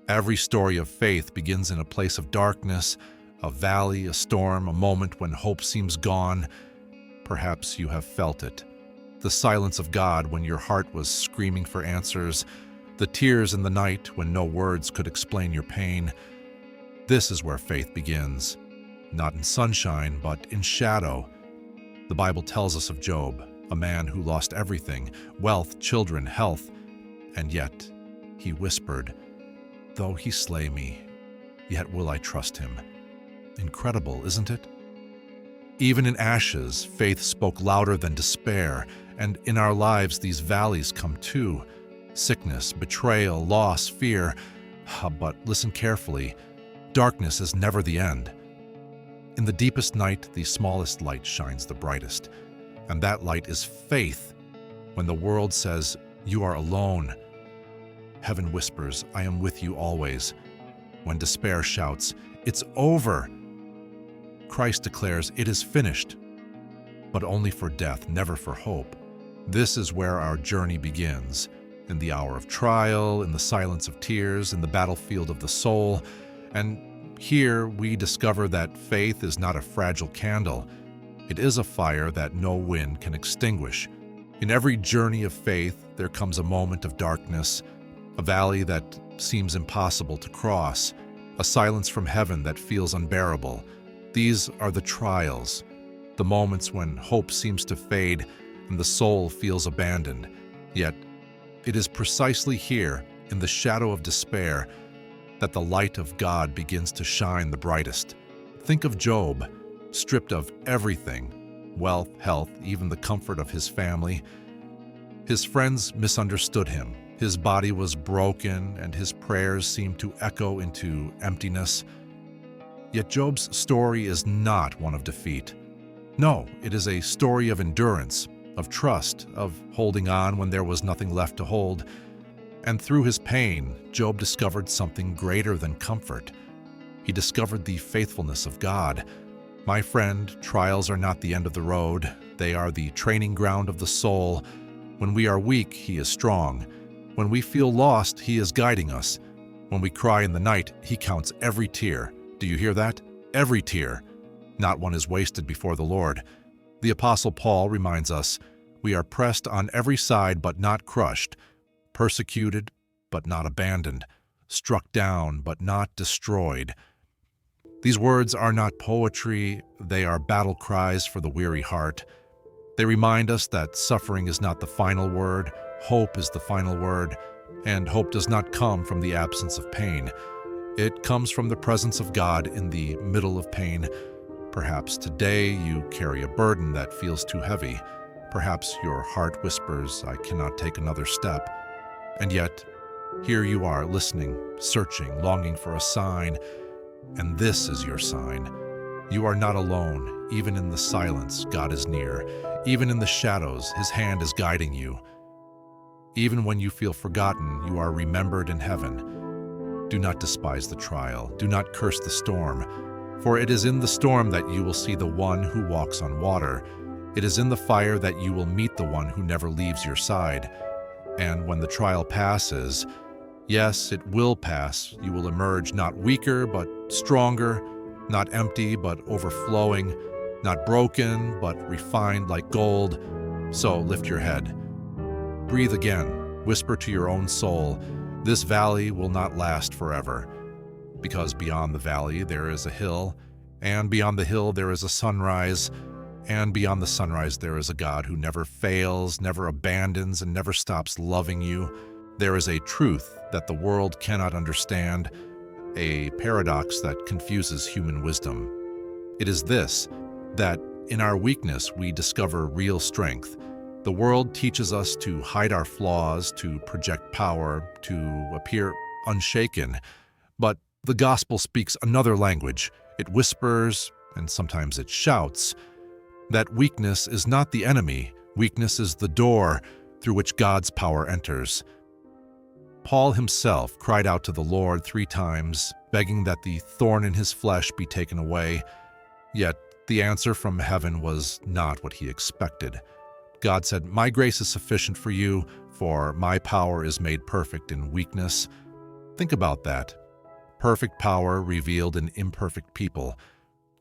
Every story of faith begins in a place of darkness, a valley, a storm, a moment when hope seems gone. Perhaps you have felt it. The silence of God when your heart was screaming for answers, the tears in the night when no words could explain your pain. This is where faith begins, not in sunshine, but in shadow. The Bible tells us of Job, a man who lost everything, wealth, children, health, and yet he whispered, "Though he slay me, yet will I trust him." Incredible, isn't it? Even in ashes, faith spoke louder than despair, and in our lives these valleys come too. Sickness, betrayal, loss, fear. But listen carefully, darkness is never the end. In the deepest night, the smallest light shines the brightest, and that light is faith. When the world says, "You are alone," heaven whispers, "I am with you always." When despair shouts, "It's over," Christ declares, "It is finished," but only for death, never for hope. This is where our journey begins, in the hour of trial, in the silence of tears, in the battlefield of the soul. And here we discover that faith is not a fragile candle. It is a fire that no wind can extinguish. In every journey of faith, there comes a moment of darkness, a valley that seems impossible to cross, a silence from heaven that feels unbearable. These are the trials, the moments when hope seems to fade and the soul feels abandoned. Yet, it is precisely here, in the shadow of despair, that the light of God begins to shine the brightest. Think of Job, stripped of everything, wealth, health, even the comfort of his family. His friends misunderstood him. His body was broken, and his prayers seemed to echo into emptiness. Yet Job's story is not one of defeat. No, it is a story of endurance, of trust, of holding on when there was nothing left to hold. And through his pain, Job discovered something greater than comfort. He discovered the faithfulness of God. My friend, trials are not the end of the road. They are the training ground of the soul. When we are weak, He is strong. When we feel lost, He is guiding us. When we cry in the night, He counts every tear. Do you hear that? Every tear. Not one is wasted before the Lord. The Apostle Paul reminds us, "We are pressed on every side but not crushed, persecuted but not abandoned, struck down but not destroyed." These words are not poetry, they are battle cries for the weary heart. They remind us that suffering is not the final word, hope is the final word, and hope does not come from the absence of pain. It comes from the presence of God in the middle of pain. Perhaps today you carry a burden that feels too heavy. Perhaps your heart whispers, "I cannot take another step." And yet, here you are listening, searching, longing for a sign. And this is your sign. You are not alone. Even in the silence, God is near. Even in the shadows, His hand is guiding you. Even when you feel forgotten, you are remembered in heaven. Do not despise the trial. Do not curse the storm. For it is in the storm that you will see the one who walks on water. It is in the fire that you will meet the one who never leaves your side. And when the trial passes, yes, it will pass, you will emerge not weaker but stronger, not empty but overflowing, not broken but refined like gold. So lift your head. Breathe again. Whisper to your own soul, "This valley will not last forever." Because beyond the valley there is a hill, and beyond the hill there is a sunrise, and beyond the sunrise there is a God who never fails, never abandons, and never stops loving you. There is a truth that the world cannot understand, a paradox that confuses human wisdom. It is this, that in our weakness we discover real strength. The world teaches us to hide our flaws, to project power, to appear unshaken. But the gospel speaks another language. It whispers, and sometimes it shouts, that weakness is not the enemy. Weakness is the door through which God's power enters. Paul himself cried out to the Lord 3 times, begging that the thorn in his flesh be taken away. Yet the answer from heaven was not what he expected. God said, "My grace is sufficient for you, for my power is made perfect in weakness." Think about that. Perfect power revealed in imperfect people,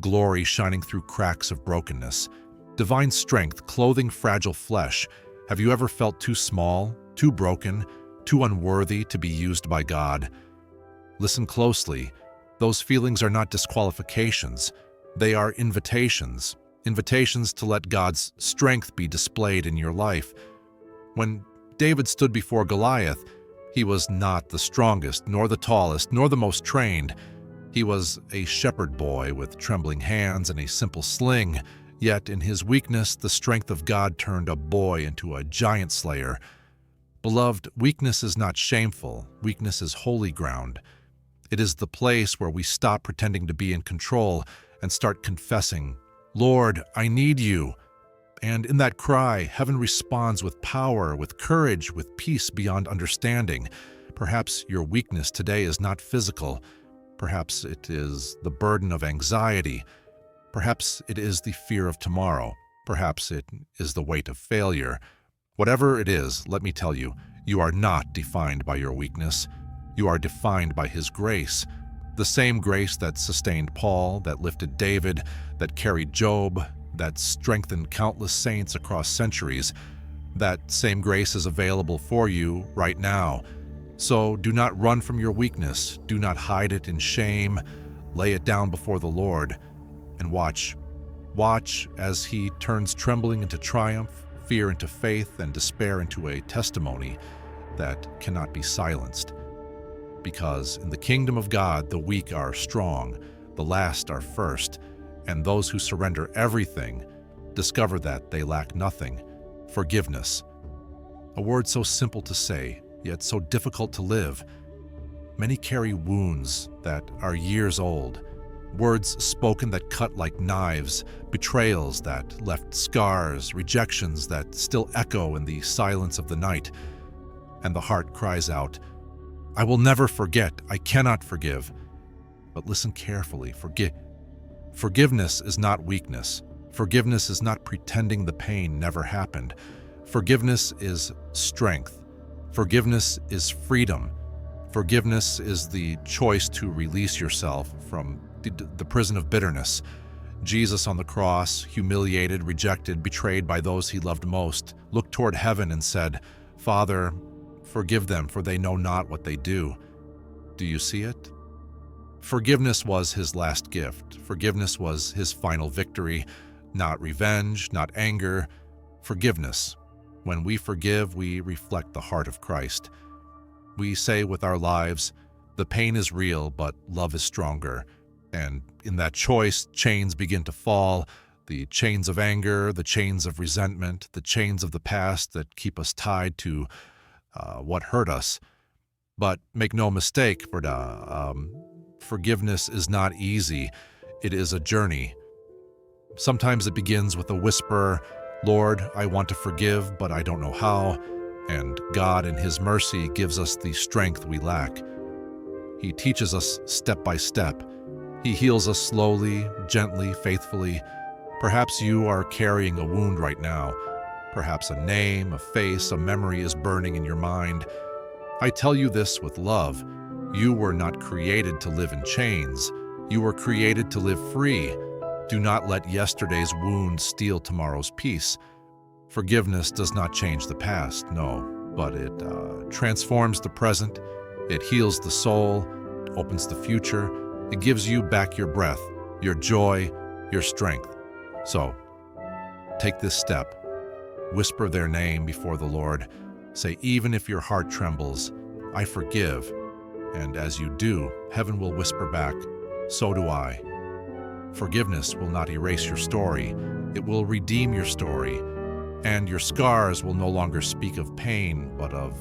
glory shining through cracks of brokenness, divine strength clothing fragile flesh. Have you ever felt too small, too broken, too unworthy to be used by God? Listen closely. Those feelings are not disqualifications. They are invitations. Invitations to let God's strength be displayed in your life. When David stood before Goliath, he was not the strongest, nor the tallest, nor the most trained. He was a shepherd boy with trembling hands and a simple sling. Yet in his weakness, the strength of God turned a boy into a giant slayer. Beloved, weakness is not shameful. Weakness is holy ground. It is the place where we stop pretending to be in control and start confessing, "Lord, I need you." And in that cry, heaven responds with power, with courage, with peace beyond understanding. Perhaps your weakness today is not physical. Perhaps it is the burden of anxiety. Perhaps it is the fear of tomorrow. Perhaps it is the weight of failure. Whatever it is, let me tell you, you are not defined by your weakness. You are defined by His grace. The same grace that sustained Paul, that lifted David, that carried Job, that strengthened countless saints across centuries. That same grace is available for you right now. So do not run from your weakness. Do not hide it in shame. Lay it down before the Lord and watch. Watch as He turns trembling into triumph, fear into faith, and despair into a testimony that cannot be silenced. Because in the kingdom of God, the weak are strong, the last are first, and those who surrender everything discover that they lack nothing: forgiveness. A word so simple to say, yet so difficult to live. Many carry wounds that are years old, words spoken that cut like knives, betrayals that left scars, rejections that still echo in the silence of the night. And the heart cries out, "I will never forget, I cannot forgive." But listen carefully, forgiveness is not weakness. Forgiveness is not pretending the pain never happened. Forgiveness is strength. Forgiveness is freedom. Forgiveness is the choice to release yourself from the prison of bitterness. Jesus on the cross, humiliated, rejected, betrayed by those He loved most, looked toward heaven and said, "Father, forgive them, for they know not what they do." Do you see it? Forgiveness was His last gift. Forgiveness was His final victory. Not revenge, not anger. Forgiveness. When we forgive, we reflect the heart of Christ. We say with our lives, the pain is real, but love is stronger. And in that choice, chains begin to fall. The chains of anger, the chains of resentment, the chains of the past that keep us tied to what hurt us. But make no mistake, forgiveness is not easy. It is a journey. Sometimes it begins with a whisper, "Lord, I want to forgive, but I don't know how." And God in His mercy gives us the strength we lack. He teaches us step by step. He heals us slowly, gently, faithfully. Perhaps you are carrying a wound right now. Perhaps a name, a face, a memory is burning in your mind. I tell you this with love. You were not created to live in chains. You were created to live free. Do not let yesterday's wound steal tomorrow's peace. Forgiveness does not change the past, no, but it transforms the present. It heals the soul, opens the future. It gives you back your breath, your joy, your strength. So, take this step. Whisper their name before the Lord. Say, even if your heart trembles, "I forgive." And as you do, heaven will whisper back, "So do I." Forgiveness will not erase your story. It will redeem your story. And your scars will no longer speak of pain, but of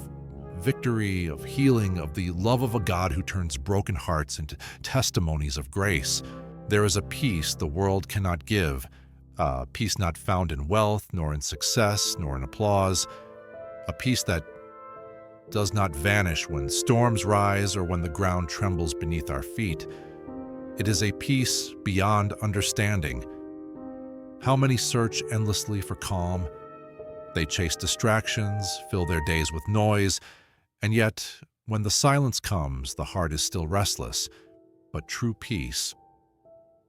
victory, of healing, of the love of a God who turns broken hearts into testimonies of grace. There is a peace the world cannot give, a peace not found in wealth, nor in success, nor in applause, a peace that does not vanish when storms rise or when the ground trembles beneath our feet. It is a peace beyond understanding. How many search endlessly for calm? They chase distractions, fill their days with noise, and yet When the silence comes, the heart is still restless, but true peace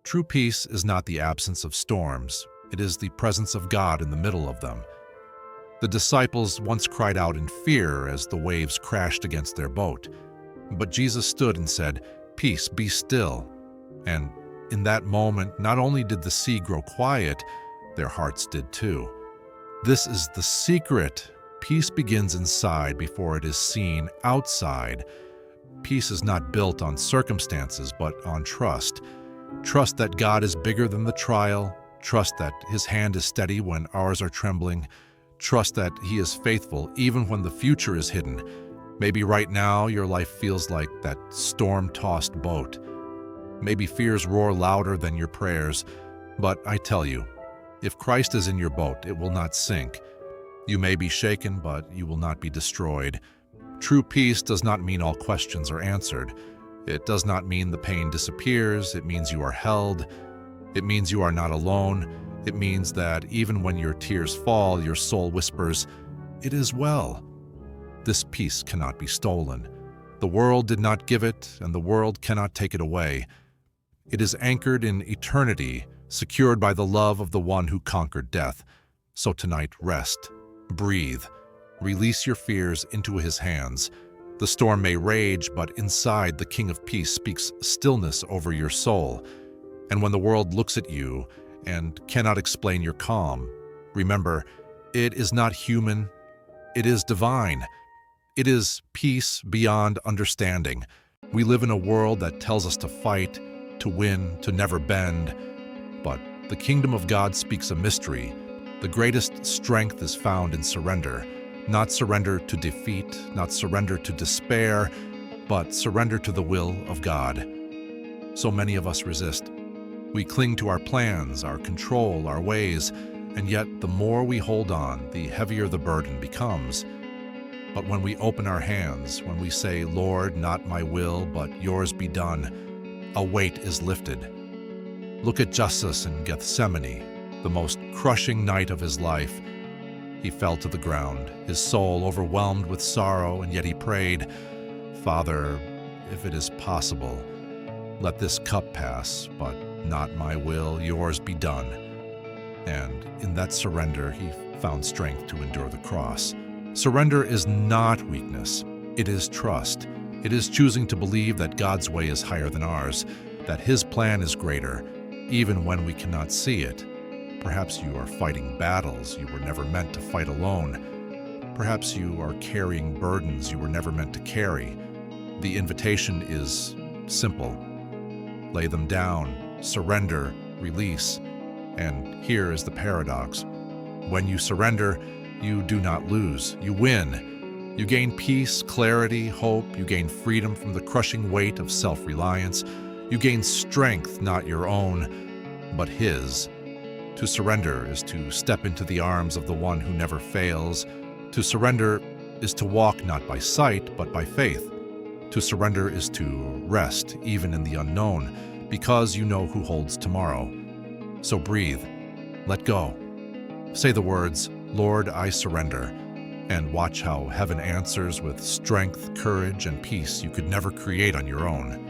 is not the absence of storms, it is the presence of God in the middle of them. The disciples once cried out in fear as the waves crashed against their boat. But Jesus stood and said, "Peace, be still." And in that moment, not only did the sea grow quiet, their hearts did too. This is the secret. Peace begins inside before it is seen outside. Peace is not built on circumstances, but on trust. Trust that God is bigger than the trial. Trust that His hand is steady when ours are trembling. Trust that He is faithful even when the future is hidden. Maybe right now your life feels like that storm-tossed boat. Maybe fears roar louder than your prayers. But I tell you, if Christ is in your boat, it will not sink. You may be shaken, but you will not be destroyed. True peace does not mean all questions are answered. It does not mean the pain disappears. It means you are held. It means you are not alone. It means that even when your tears fall, your soul whispers, "It is well." This peace cannot be stolen. The world did not give it, and the world cannot take it away. It is anchored in eternity, secured by the love of the one who conquered death. So tonight, rest, breathe, release your fears into His hands. The storm may rage, but inside the King of Peace speaks stillness over your soul. And when the world looks at you and cannot explain your calm, remember, it is not human, it is divine. It is peace beyond understanding. We live in a world that tells us to fight, to win, to never bend. But the kingdom of God speaks a mystery. The greatest strength is found in surrender. Not surrender to defeat, not surrender to despair, but surrender to the will of God. So many of us resist. We cling to our plans, our control, our ways, and yet the more we hold on, the heavier the burden becomes. But when we open our hands, when we say, "Lord, not my will, but yours be done," a weight is lifted. Look at Jesus in Gethsemane, the most crushing night of his life. He fell to the ground, his soul overwhelmed with sorrow, and yet he prayed, "Father, if it is possible, let this cup pass, but not my will, yours be done." And in that surrender, he found strength to endure the cross. Surrender is not weakness, it is trust. It is choosing to believe that God's way is higher than ours, that His plan is greater, even when we cannot see it. Perhaps you are fighting battles you were never meant to fight alone. Perhaps you are carrying burdens you were never meant to carry. The invitation is simple. Lay them down, surrender, release. And here is the paradox. When you surrender, you do not lose, you win. You gain peace, clarity, hope. You gain freedom from the crushing weight of self-reliance. You gain strength, not your own, but His. To surrender is to step into the arms of the one who never fails. To surrender is to walk not by sight, but by faith. To surrender is to rest, even in the unknown, because you know who holds tomorrow. So breathe, let go. Say the words, "Lord, I surrender," and watch how heaven answers with strength, courage, and peace you could never create on your own.